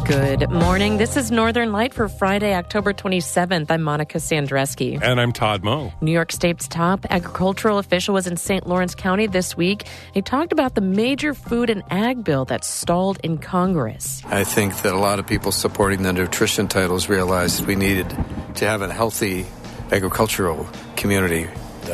Good morning. This is Northern Light for Friday, October 27th. I'm Monica Sandreski. And I'm Todd Moe. New York State's top agricultural official was in St. Lawrence County this week. He talked about the major food and ag bill that stalled in Congress. I think that a lot of people supporting the nutrition titles realized we needed to have a healthy agricultural community.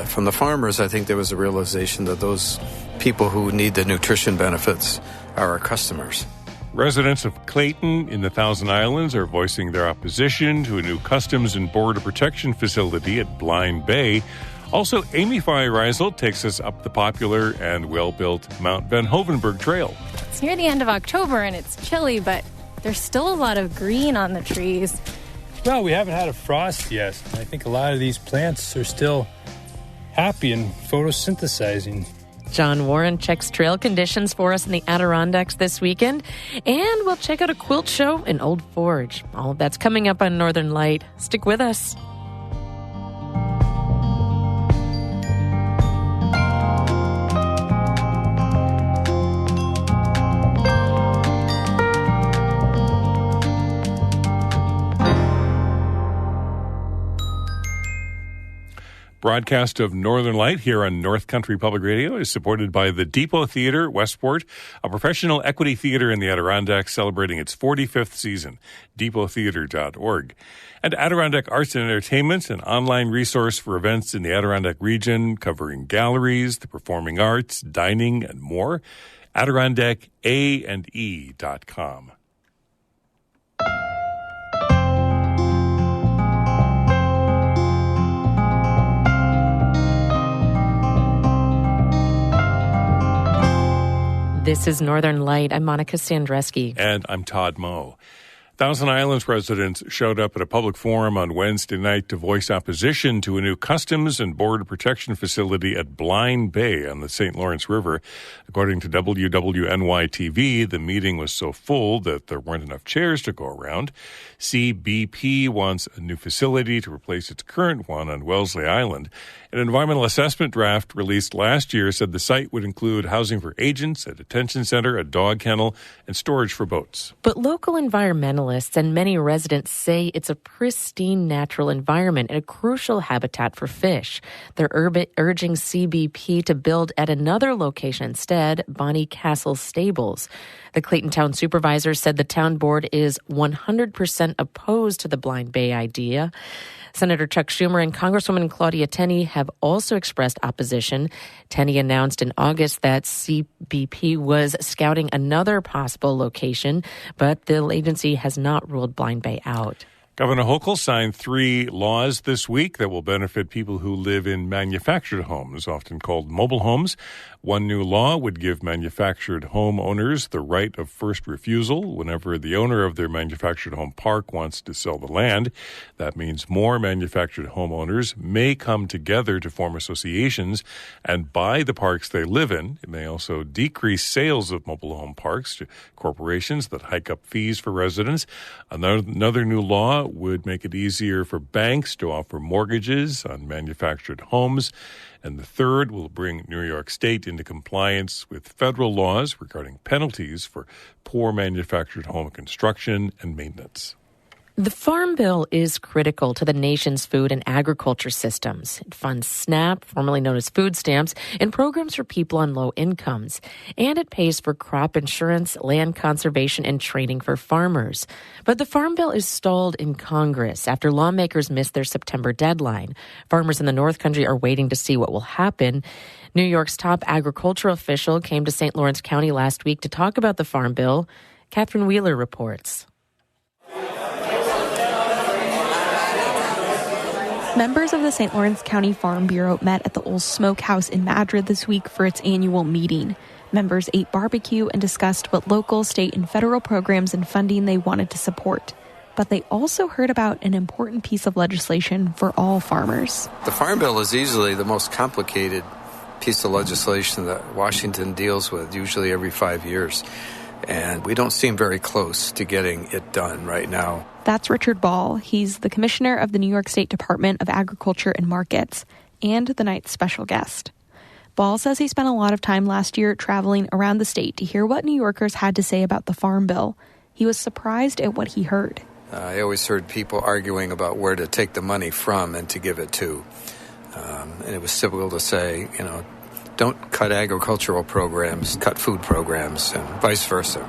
From the farmers, I think there was a realization that those people who need the nutrition benefits are our customers. Residents of Clayton in the Thousand Islands are voicing their opposition to a new Customs and Border Protection facility at Blind Bay. Also, Amy Feiereisel takes us up the popular and well-built Mount Van Hovenberg Trail. It's near the end of October and it's chilly, but there's still a lot of green on the trees. Well, we haven't had a frost yet. I think a lot of these plants are still happy and photosynthesizing. John Warren checks trail conditions for us in the Adirondacks this weekend. And we'll check out a quilt show in Old Forge. All of that's coming up on Northern Light. Stick with us. Broadcast of Northern Light here on North Country Public Radio is supported by the Depot Theatre, Westport, a professional equity theater in the Adirondacks celebrating its 45th season, depottheatre.org. And Adirondack Arts and Entertainment, an online resource for events in the Adirondack region covering galleries, the performing arts, dining, and more, AdirondackA&E.com. This is Northern Light. I'm Monica Sandreski. And I'm Todd Moe. Thousand Islands residents showed up at a public forum on Wednesday night to voice opposition to a new Customs and Border Protection facility at Blind Bay on the St. Lawrence River. According to WWNY-TV, the meeting was so full that there weren't enough chairs to go around. CBP wants a new facility to replace its current one on Wellesley Island. An environmental assessment draft released last year said the site would include housing for agents, a detention center, a dog kennel, and storage for boats. But local environmentalists and many residents say it's a pristine natural environment and a crucial habitat for fish. They're urging CBP to build at another location instead, Bonnie Castle Stables. The Clayton Town Supervisor said the town board is 100% opposed to the Blind Bay idea. Senator Chuck Schumer and Congresswoman Claudia Tenney have also expressed opposition. Tenney announced in August that CBP was scouting another possible location, but the agency has not ruled Blind Bay out. Governor Hochul signed 3 laws this week that will benefit people who live in manufactured homes, often called mobile homes. One new law would give manufactured home owners the right of first refusal whenever the owner of their manufactured home park wants to sell the land. That means more manufactured homeowners may come together to form associations and buy the parks they live in. It may also decrease sales of mobile home parks to corporations that hike up fees for residents. Another new law would make it easier for banks to offer mortgages on manufactured homes. And the third will bring New York State into compliance with federal laws regarding penalties for poor manufactured home construction and maintenance. The Farm Bill is critical to the nation's food and agriculture systems. It funds SNAP, formerly known as food stamps, and programs for people on low incomes. And it pays for crop insurance, land conservation, and training for farmers. But the Farm Bill is stalled in Congress after lawmakers missed their September deadline. Farmers in the North Country are waiting to see what will happen. New York's top agricultural official came to St. Lawrence County last week to talk about the Farm Bill. Catherine Wheeler reports. Members of the St. Lawrence County Farm Bureau met at the Old Smokehouse in Madrid this week for its annual meeting. Members ate barbecue and discussed what local, state, and federal programs and funding they wanted to support. But they also heard about an important piece of legislation for all farmers. The Farm Bill is easily the most complicated piece of legislation that Washington deals with, usually every 5 years. And we don't seem very close to getting it done right now. That's Richard Ball. He's the commissioner of the New York State Department of Agriculture and Markets and the night's special guest. Ball says he spent a lot of time last year traveling around the state to hear what New Yorkers had to say about the Farm Bill. He was surprised at what he heard. I always heard people arguing about where to take the money from and to give it to. And it was typical to say, don't cut agricultural programs, cut food programs, and vice versa.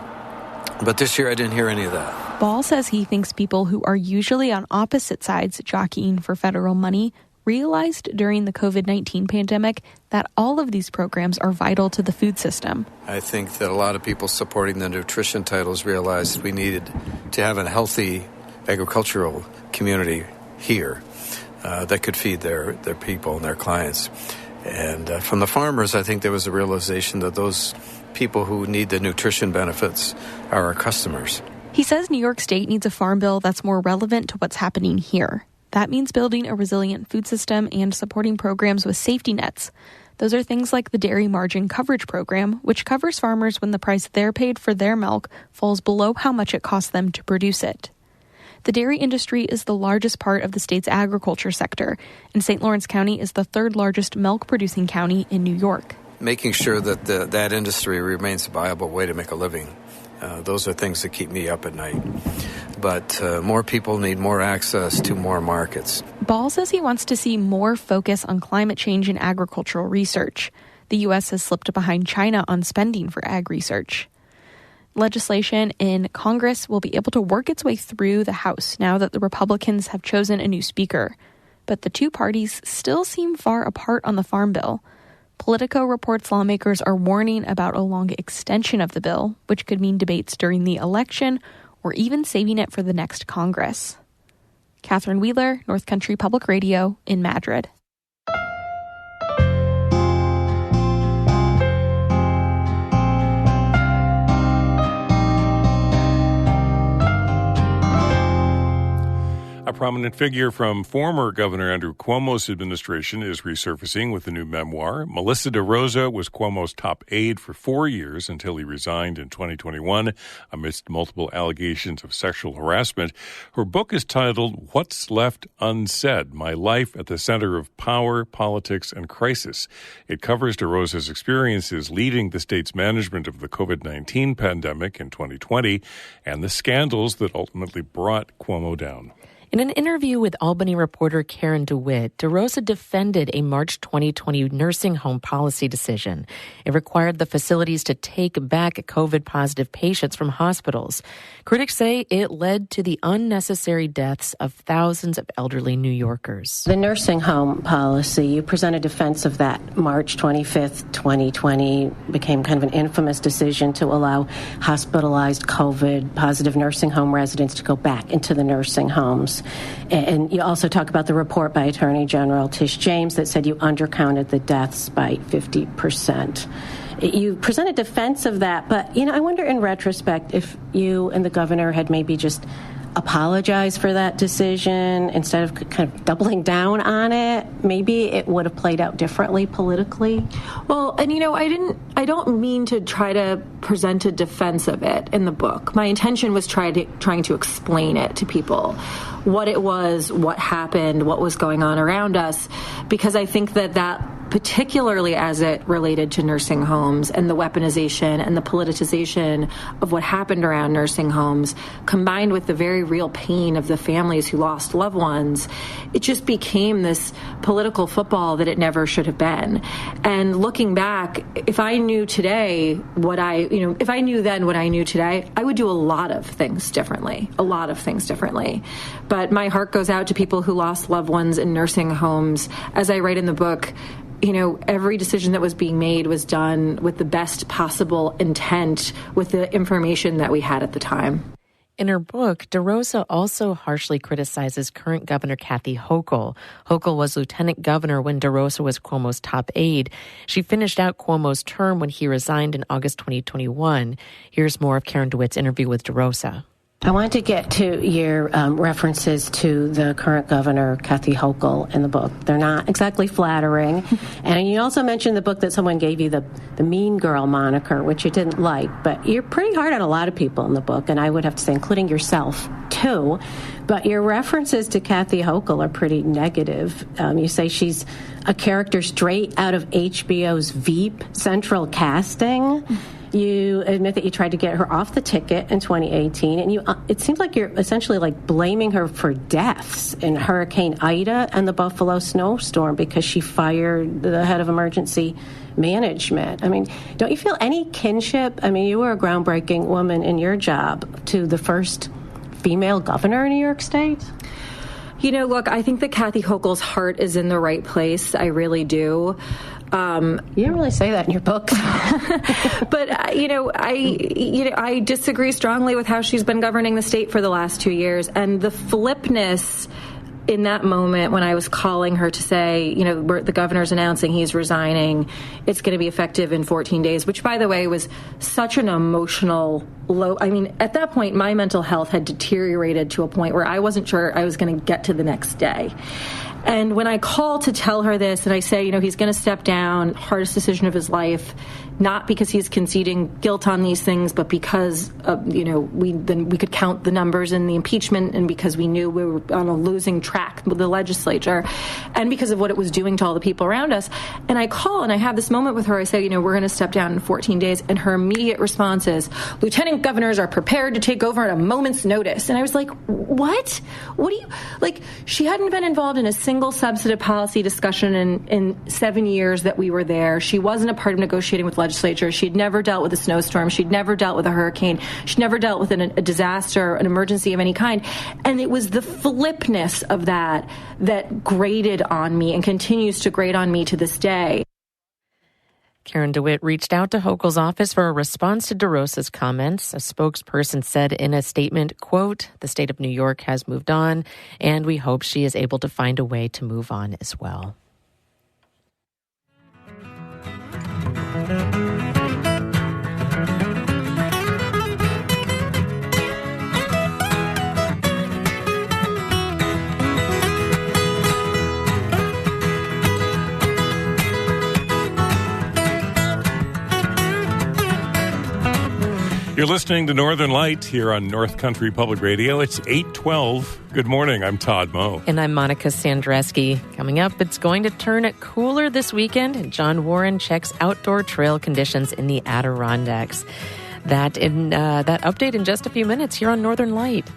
But this year I didn't hear any of that. Ball says he thinks people who are usually on opposite sides jockeying for federal money realized during the COVID-19 pandemic that all of these programs are vital to the food system. I think that a lot of people supporting the nutrition titles realized we needed to have a healthy agricultural community here that could feed their people and their clients. And from the farmers, I think there was a realization that those people who need the nutrition benefits are our customers. He says New York State needs a farm bill that's more relevant to what's happening here. That means building a resilient food system and supporting programs with safety nets. Those are things like the Dairy Margin Coverage Program, which covers farmers when the price they're paid for their milk falls below how much it costs them to produce it. The dairy industry is the largest part of the state's agriculture sector, and St. Lawrence County is the third largest milk-producing county in New York. Making sure that that industry remains a viable way to make a living. Those are things that keep me up at night. But more people need more access to more markets. Ball says he wants to see more focus on climate change and agricultural research. The U.S. has slipped behind China on spending for ag research. Legislation in Congress will be able to work its way through the House now that the Republicans have chosen a new speaker. But the two parties still seem far apart on the Farm Bill. Politico reports lawmakers are warning about a long extension of the bill, which could mean debates during the election or even saving it for the next Congress. Catherine Wheeler, North Country Public Radio in Madrid. A prominent figure from former Governor Andrew Cuomo's administration is resurfacing with a new memoir. Melissa DeRosa was Cuomo's top aide for 4 years until he resigned in 2021 amidst multiple allegations of sexual harassment. Her book is titled What's Left Unsaid: My Life at the Center of Power, Politics, and Crisis. It covers DeRosa's experiences leading the state's management of the COVID-19 pandemic in 2020 and the scandals that ultimately brought Cuomo down. In an interview with Albany reporter Karen DeWitt, DeRosa defended a March 2020 nursing home policy decision. It required the facilities to take back COVID-positive patients from hospitals. Critics say it led to the unnecessary deaths of thousands of elderly New Yorkers. The nursing home policy, you present a defense of that. March 25th, 2020 became kind of an infamous decision to allow hospitalized COVID-positive nursing home residents to go back into the nursing homes. And you also talk about the report by Attorney General Tish James that said you undercounted the deaths by 50%. You present a defense of that, but, I wonder in retrospect if you and the governor had maybe just apologized for that decision instead of kind of doubling down on it, maybe it would have played out differently politically. Well, and I don't mean to try to present a defense of it in the book. My intention was trying to explain it to people, what it was, what happened, what was going on around us, because I think that particularly as it related to nursing homes and the weaponization and the politicization of what happened around nursing homes, combined with the very real pain of the families who lost loved ones, it just became this political football that it never should have been. And looking back, if I knew today if I knew then what I knew today, I would do a lot of things differently. But my heart goes out to people who lost loved ones in nursing homes. As I write in the book, every decision that was being made was done with the best possible intent with the information that we had at the time. In her book, DeRosa also harshly criticizes current Governor Kathy Hochul. Hochul was lieutenant governor when DeRosa was Cuomo's top aide. She finished out Cuomo's term when he resigned in August 2021. Here's more of Karen DeWitt's interview with DeRosa. I want to get to your references to the current governor, Kathy Hochul, in the book. They're not exactly flattering. And you also mentioned in the book that someone gave you the mean girl moniker, which you didn't like. But you're pretty hard on a lot of people in the book, and I would have to say, including yourself, too. But your references to Kathy Hochul are pretty negative. You say she's a character straight out of HBO's Veep central casting. You admit that you tried to get her off the ticket in 2018, and it seems like you're essentially like blaming her for deaths in Hurricane Ida and the Buffalo snowstorm because she fired the head of emergency management. I mean, don't you feel any kinship? I mean, you were a groundbreaking woman in your job to the first female governor in New York State. Look, I think that Kathy Hochul's heart is in the right place. I really do. You don't really say that in your book. But, I disagree strongly with how she's been governing the state for the last 2 years. And the flipness in that moment when I was calling her to say, the governor's announcing he's resigning, it's going to be effective in 14 days, which, by the way, was such an emotional low. I mean, at that point, my mental health had deteriorated to a point where I wasn't sure I was going to get to the next day. And when I call to tell her this, and I say, he's going to step down, hardest decision of his life, not because he's conceding guilt on these things, but because we could count the numbers in the impeachment, and because we knew we were on a losing track with the legislature, and because of what it was doing to all the people around us. And I call and I have this moment with her. I say, we're going to step down in 14 days. And her immediate response is, lieutenant governors are prepared to take over at a moment's notice. And I was like, what? What do you, like, she hadn't been involved in a single substantive policy discussion in 7 years that we were there. She wasn't a part of negotiating with legislature. She'd never dealt with a snowstorm. She'd never dealt with a hurricane. She'd never dealt with a disaster, an emergency of any kind. And it was the flipness of that grated on me and continues to grate on me to this day. Karen DeWitt reached out to Hochul's office for a response to DeRosa's comments. A spokesperson said in a statement, quote, "The state of New York has moved on, and we hope she is able to find a way to move on as well." You're listening to Northern Light here on North Country Public Radio. It's 8:12. Good morning. I'm Todd Moe. And I'm Monica Sandreski. Coming up, it's going to turn it cooler this weekend, and John Warren checks outdoor trail conditions in the Adirondacks. That update in just a few minutes here on Northern Light.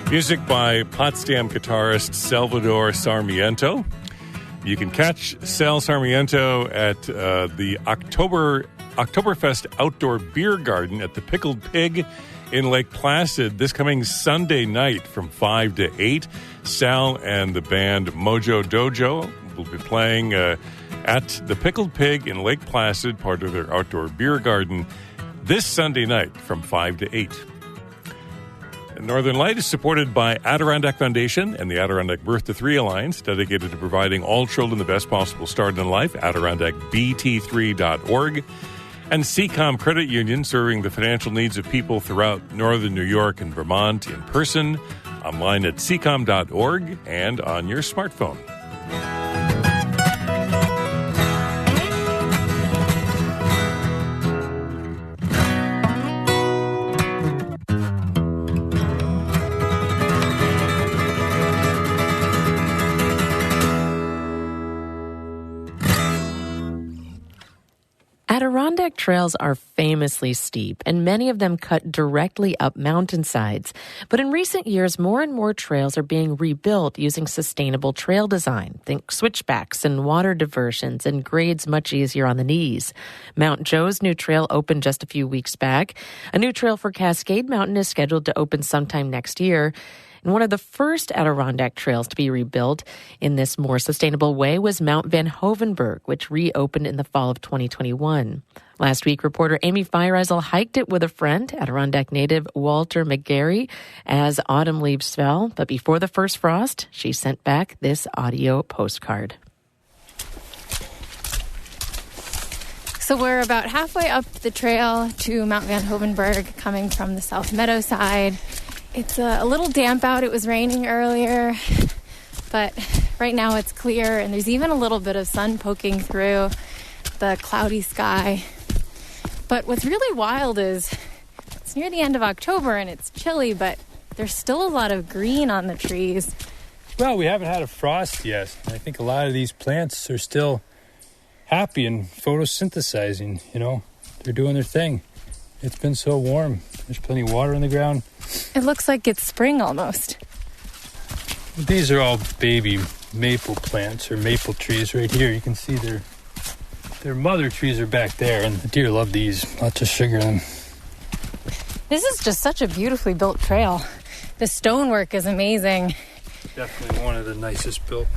Music by Potsdam guitarist Salvador Sarmiento. You can catch Sal Sarmiento at the Oktoberfest Outdoor Beer Garden at the Pickled Pig in Lake Placid this coming Sunday night from 5 to 8. Sal and the band Mojo Dojo will be playing at the Pickled Pig in Lake Placid, part of their outdoor beer garden, this Sunday night from 5 to 8. Northern Light is supported by Adirondack Foundation and the Adirondack Birth to 3 Alliance, dedicated to providing all children the best possible start in life, AdirondackBT3.org, and CCOM Credit Union, serving the financial needs of people throughout northern New York and Vermont in person, online at ccom.org, and on your smartphone. Adirondack trails are famously steep, and many of them cut directly up mountainsides. But in recent years, more and more trails are being rebuilt using sustainable trail design. Think switchbacks and water diversions and grades much easier on the knees. Mount Joe's new trail opened just a few weeks back. A new trail for Cascade Mountain is scheduled to open sometime next year. And one of the first Adirondack trails to be rebuilt in this more sustainable way was Mount Van Hoevenberg, which reopened in the fall of 2021. Last week, reporter Amy Feiereisel hiked it with a friend, Adirondack native Walter McGarry, as autumn leaves fell. But before the first frost, she sent back this audio postcard. So we're about halfway up the trail to Mount Van Hoevenberg, coming from the South Meadow side. It's a little damp out. It was raining earlier, but right now it's clear, and there's even a little bit of sun poking through the cloudy sky. But what's really wild is It's near the end of October and it's chilly, but there's still a lot of green on the trees. Well, we haven't had a frost yet. I think a lot of these plants are still happy and photosynthesizing, They're doing their thing. It's been so warm. There's plenty of water on the ground. It looks like it's spring almost. These are all baby maple plants or maple trees right here. You can see their mother trees are back there, and the deer love these. Lots of sugar in them. This is just such a beautifully built trail. The stonework is amazing. Definitely one of the nicest built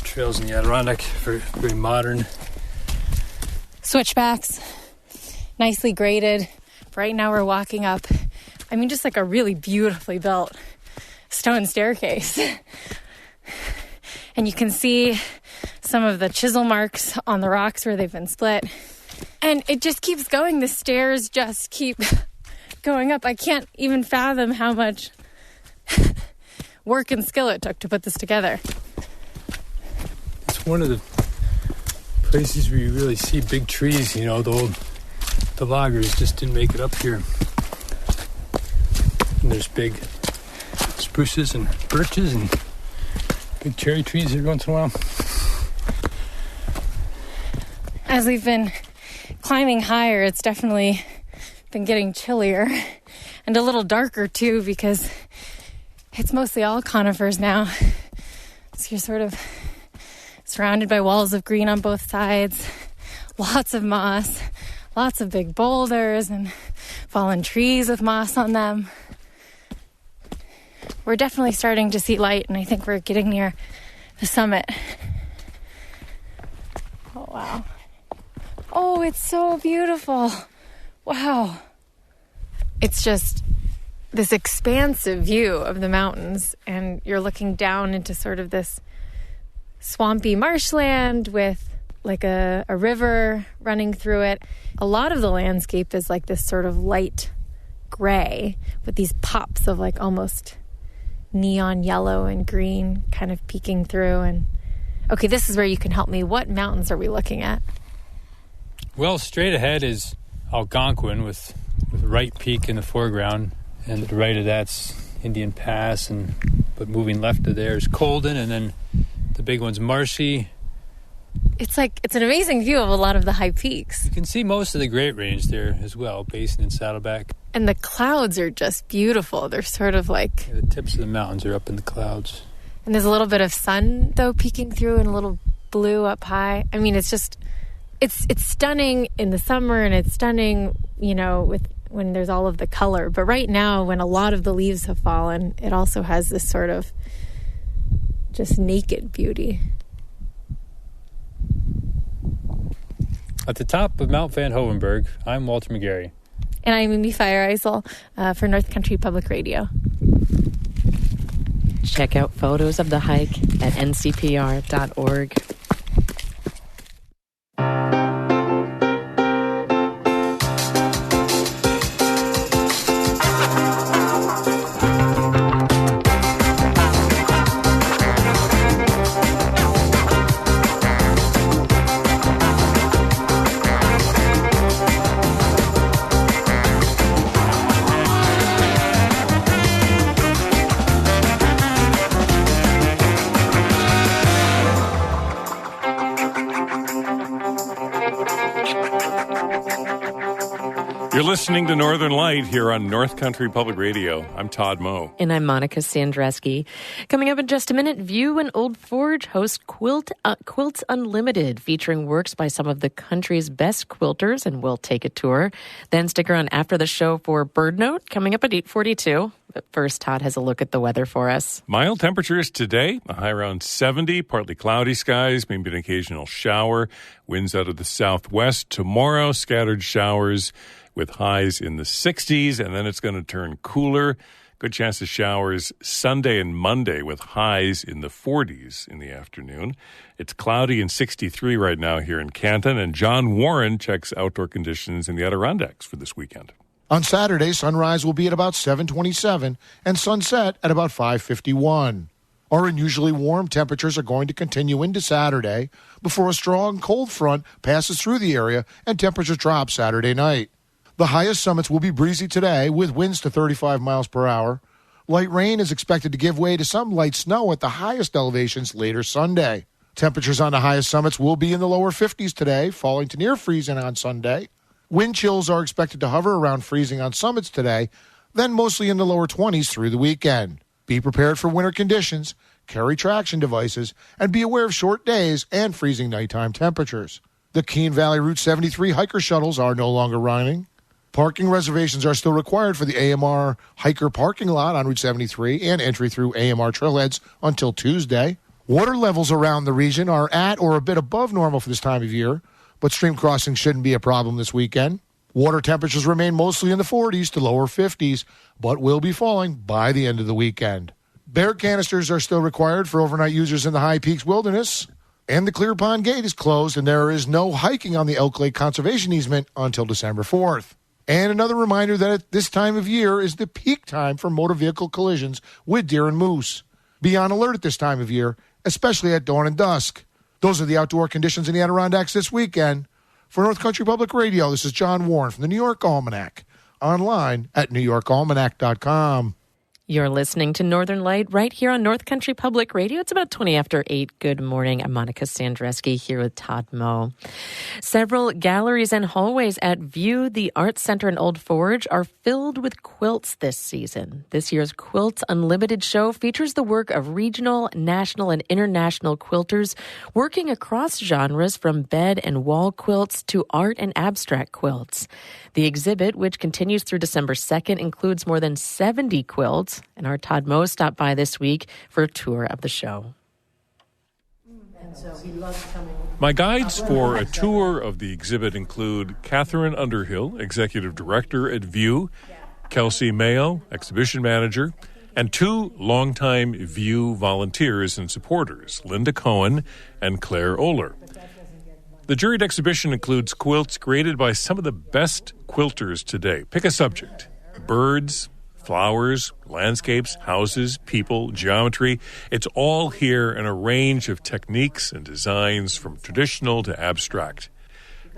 trails in the Adirondack. Very modern. Switchbacks, nicely graded. Right now we're walking up, just like a really beautifully built stone staircase. And you can see some of the chisel marks on the rocks where they've been split. And it just keeps going. The stairs just keep going up. I can't even fathom how much work and skill it took to put this together. It's one of the places where you really see big trees. The loggers just didn't make it up here. And there's big spruces and birches and big cherry trees every once in a while. As we've been climbing higher, it's definitely been getting chillier and a little darker too, because it's mostly all conifers now. So you're sort of surrounded by walls of green on both sides, lots of moss, lots of big boulders and fallen trees with moss on them. We're definitely starting to see light, and I think we're getting near the summit. Oh, wow. Oh, it's so beautiful. Wow. It's just this expansive view of the mountains, and you're looking down into sort of this swampy marshland with like a river running through it. A lot of the landscape is like this sort of light gray with these pops of like almost neon yellow and green kind of peeking through. And okay, this is where you can help me. What mountains are we looking at? Well, straight ahead is Algonquin with Wright Peak in the foreground, and to the right of that's Indian Pass, but moving left of there is Colden, and then the big one's Marshy. It's an amazing view of a lot of the high peaks. You can see most of the Great Range there as well, Basin and Saddleback. And the clouds are just beautiful. They're sort of like... Yeah, the tips of the mountains are up in the clouds. And there's a little bit of sun, though, peeking through, and a little blue up high. It's just... It's stunning in the summer, and it's stunning, when there's all of the color. But right now, when a lot of the leaves have fallen, it also has this sort of just naked beauty. At the top of Mount Van Hoevenberg, I'm Walter McGarry. And I'm Amy Fireisel for North Country Public Radio. Check out photos of the hike at ncpr.org. You're listening to Northern Light here on North Country Public Radio. I'm Todd Moe. And I'm Monica Sandreski. Coming up in just a minute, View and Old Forge host Quilts Unlimited, featuring works by some of the country's best quilters, and we'll take a tour. Then stick around after the show for Bird Note, coming up at 8:42. But first, Todd has a look at the weather for us. Mild temperatures today, a high around 70, partly cloudy skies, maybe an occasional shower. Winds out of the southwest. Tomorrow, scattered showers with highs in the 60s, and then it's going to turn cooler. Good chance of showers Sunday and Monday with highs in the 40s in the afternoon. It's cloudy and 63 right now here in Canton, and John Warren checks outdoor conditions in the Adirondacks for this weekend. On Saturday, sunrise will be at about 7:27 and sunset at about 5:51. Our unusually warm temperatures are going to continue into Saturday before a strong cold front passes through the area and temperatures drop Saturday night. The highest summits will be breezy today with winds to 35 miles per hour. Light rain is expected to give way to some light snow at the highest elevations later Sunday. Temperatures on the highest summits will be in the lower 50s today, falling to near freezing on Sunday. Wind chills are expected to hover around freezing on summits today, then mostly in the lower 20s through the weekend. Be prepared for winter conditions, carry traction devices, and be aware of short days and freezing nighttime temperatures. The Keene Valley Route 73 hiker shuttles are no longer running. Parking reservations are still required for the AMR hiker parking lot on Route 73 and entry through AMR trailheads until Tuesday. Water levels around the region are at or a bit above normal for this time of year, but stream crossing shouldn't be a problem this weekend. Water temperatures remain mostly in the 40s to lower 50s, but will be falling by the end of the weekend. Bear canisters are still required for overnight users in the High Peaks Wilderness, and the Clear Pond Gate is closed, and there is no hiking on the Elk Lake Conservation Easement until December 4th. And another reminder that at this time of year is the peak time for motor vehicle collisions with deer and moose. Be on alert at this time of year, especially at dawn and dusk. Those are the outdoor conditions in the Adirondacks this weekend. For North Country Public Radio, this is John Warren from the New York Almanac. Online at NewYorkAlmanac.com. You're listening to Northern Light right here on North Country Public Radio. It's about 20 after 8. Good morning. I'm Monica Sandreski here with Todd Moe. Several galleries and hallways at View, the Arts Center in Old Forge, are filled with quilts this season. This year's Quilts Unlimited show features the work of regional, national, and international quilters working across genres from bed and wall quilts to art and abstract quilts. The exhibit, which continues through December 2nd, includes more than 70 quilts, and our Todd Moe stopped by this week for a tour of the show. My guides for a tour of the exhibit include Catherine Underhill, Executive Director at View, Kelsey Mayo, Exhibition Manager, and two longtime View volunteers and supporters, Linda Cohen and Claire Oler. The juried exhibition includes quilts created by some of the best quilters today. Pick a subject: birds, flowers, landscapes, houses, people, geometry. It's all here in a range of techniques and designs from traditional to abstract.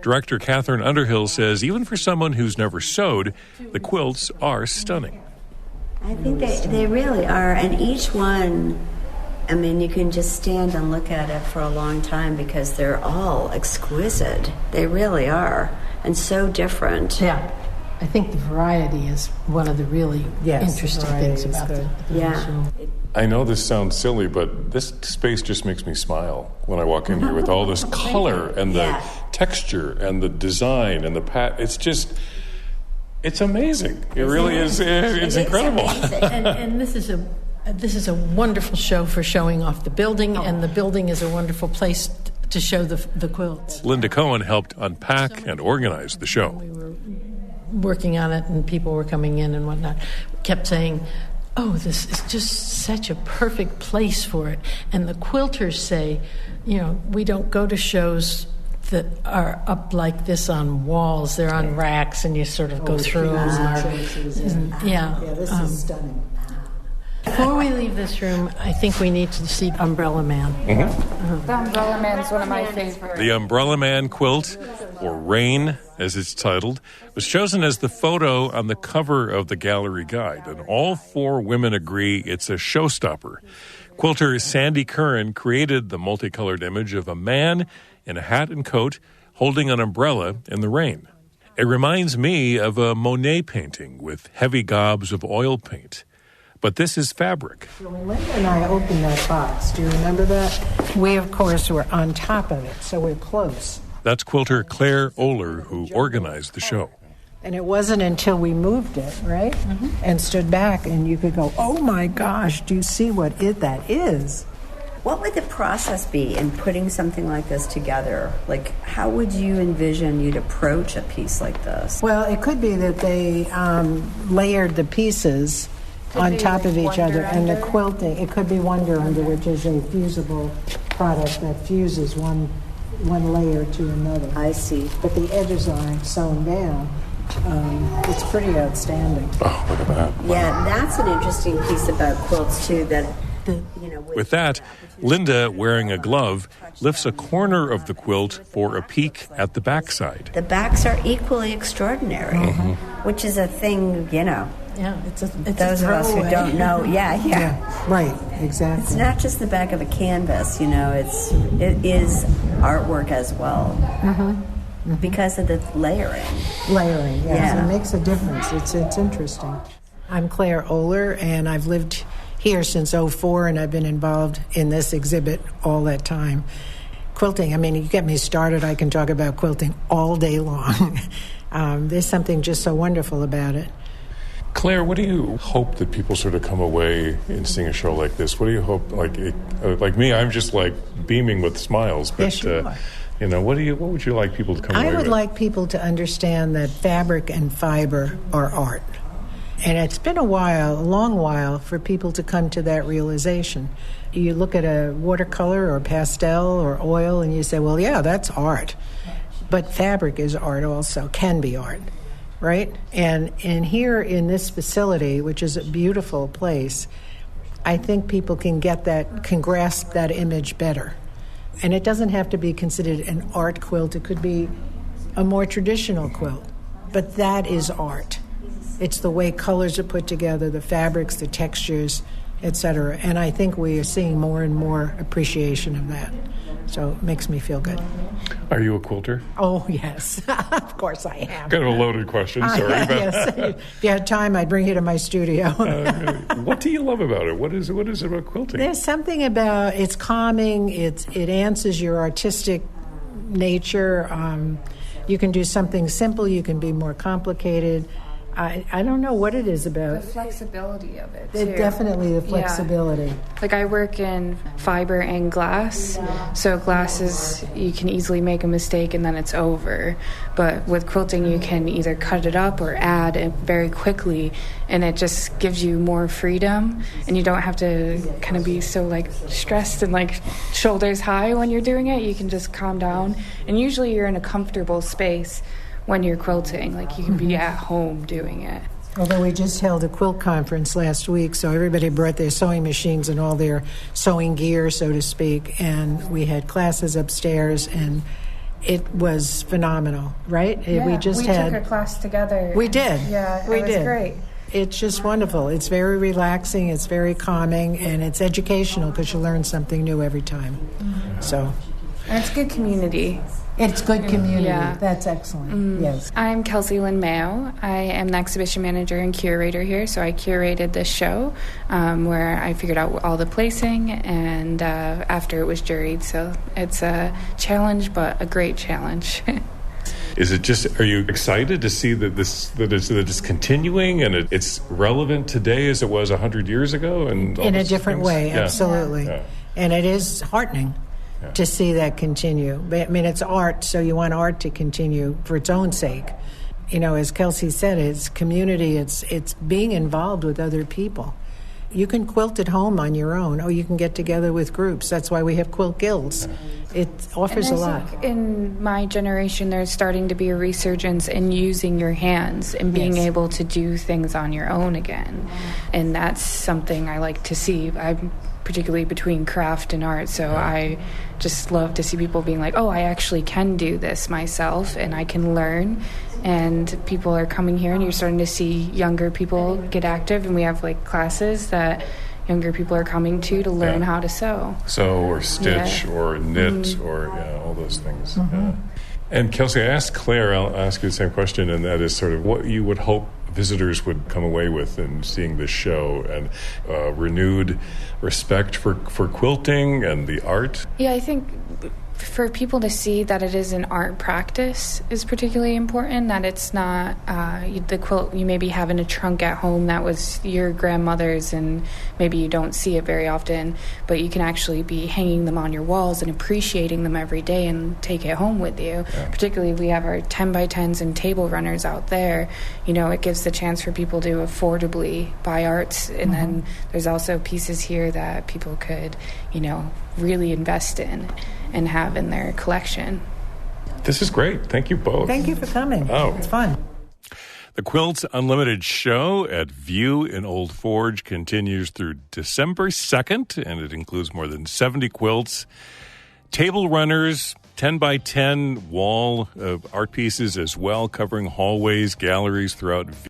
Director Catherine Underhill says even for someone who's never sewed, the quilts are stunning. I think they really are, and each one, I mean, you can just stand and look at it for a long time because they're all exquisite. They really are, and so different. Yeah. I think the variety is one of the really interesting things about the show. I know this sounds silly, but this space just makes me smile when I walk in here with all this color and the texture and the design and the it's amazing. It really is. It's incredible. And this is a wonderful show for showing off the building, and the building is a wonderful place to show the quilts. Linda Cohen helped unpack and organize the show. We were working on it, and people were coming in and whatnot. Kept saying, "Oh, this is just such a perfect place for it." And the quilters say, we don't go to shows that are up like this on walls. They're on racks, and you sort of go through them. Yeah, this is stunning. Before we leave this room, I think we need to see Umbrella Man. Mm-hmm. The Umbrella Man is one of my favorites. The Umbrella Man quilt, or Rain as it's titled, was chosen as the photo on the cover of the gallery guide, and all four women agree it's a showstopper. Quilter Sandy Curran created the multicolored image of a man in a hat and coat holding an umbrella in the rain. It reminds me of a Monet painting with heavy gobs of oil paint. But this is fabric. Linda and I opened that box. Do you remember that? We, of course, were on top of it, so we're close. That's quilter Claire Oler, who organized the show. And it wasn't until we moved it, right? Mm-hmm. And stood back, and you could go, oh my gosh, do you see what that is? What would the process be in putting something like this together? Like, how would you envision you'd approach a piece like this? Well, it could be that they layered the pieces on top of each other, and the quilting, it could be Wonder Under, which is a fusible product that fuses one layer to another. I see. But the edges aren't sewn down. It's pretty outstanding. Oh, look at that. Yeah, that's an interesting piece about quilts, too, that With that, Linda, wearing a glove, lifts a corner of the quilt for a peek at the backside. The backs are equally extraordinary, which is a thing, Yeah, it's those of us who don't know. Yeah. Right, exactly. It's not just the back of a canvas, it is artwork as well. Because of the layering. Layering, yes. Yeah. It makes a difference. It's interesting. I'm Claire Oler, and I've lived here since 2004, and I've been involved in this exhibit all that time. Quilting, you get me started, I can talk about quilting all day long. There's something just so wonderful about it. Claire, what do you hope that people sort of come away in seeing a show like this? What do you hope, like me, I'm just like beaming with smiles. But, yes, you are. What would you like people to come away with? I would like people to understand that fabric and fiber are art. And it's been a long while, for people to come to that realization. You look at a watercolor or pastel or oil and you say, well, yeah, that's art. But fabric is art also, can be art, right? And here in this facility, which is a beautiful place, I think people can grasp that image better. And it doesn't have to be considered an art quilt. It could be a more traditional quilt. But that is art. It's the way colors are put together, the fabrics, the textures, etc. And I think we are seeing more and more appreciation of that. So it makes me feel good. Are you a quilter? Oh, yes. Of course I am. Kind of a loaded question, sorry. Yes. If you had time, I'd bring you to my studio. What do you love about it? What is it about quilting? There's something about it's calming. It answers your artistic nature. You can do something simple. You can be more complicated. I don't know what it is about. The flexibility of it, too. Definitely the flexibility. Yeah. Like, I work in fiber and glass, so glass is, you can easily make a mistake and then it's over. But with quilting, you can either cut it up or add it very quickly, and it just gives you more freedom, and you don't have to kind of be so, stressed and, shoulders high when you're doing it. You can just calm down, and usually you're in a comfortable space when you're quilting. You can be at home doing it. Although we just held a quilt conference last week, so everybody brought their sewing machines and all their sewing gear, so to speak, and we had classes upstairs, and it was phenomenal, right? Yeah, we took a class together. We did. Yeah, we it was great. It's just wonderful. It's very relaxing, it's very calming, and it's educational because you learn something new every time. So, and it's good community. It's good community. Yeah. That's excellent. Yes. I'm Kelsey Lynn Mayo. I am the exhibition manager and curator here, so I curated this show where I figured out all the placing, and after it was juried, so it's a challenge, but a great challenge. Is it just, are you excited to see that it's continuing and it's relevant today as it was 100 years ago? And in a different way, yeah. Absolutely. Yeah. And it is heartening to see that continue. But, it's art, so you want art to continue for its own sake. As Kelsey said, it's community, it's being involved with other people. You can quilt at home on your own, or you can get together with groups. That's why we have quilt guilds. It offers a lot. In my generation, there's starting to be a resurgence in using your hands and being able to do things on your own again. And that's something I like to see. I'm particularly between craft and art, so I just love to see people being like, oh, I actually can do this myself and I can learn. And people are coming here, and you're starting to see younger people get active, and we have classes that younger people are coming to learn how to sew. Sew or stitch or knit or all those things. And Kelsey, I asked Claire, I'll ask you the same question, and that is sort of what you would hope visitors would come away with in seeing this show, and renewed respect for quilting and the art. Yeah, I think for people to see that it is an art practice is particularly important, that it's not the quilt you maybe have in a trunk at home that was your grandmother's and maybe you don't see it very often, but you can actually be hanging them on your walls and appreciating them every day and take it home with you. Yeah. Particularly if we have our 10x10s and table runners out there, it gives the chance for people to affordably buy arts, and then there's also pieces here that people could, really invest in and have in their collection. This is great. Thank you both. Thank you for coming. Oh. It's fun. The Quilts Unlimited show at View in Old Forge continues through December 2nd, and it includes more than 70 quilts, table runners, 10 by 10 wall art pieces as well, covering hallways, galleries throughout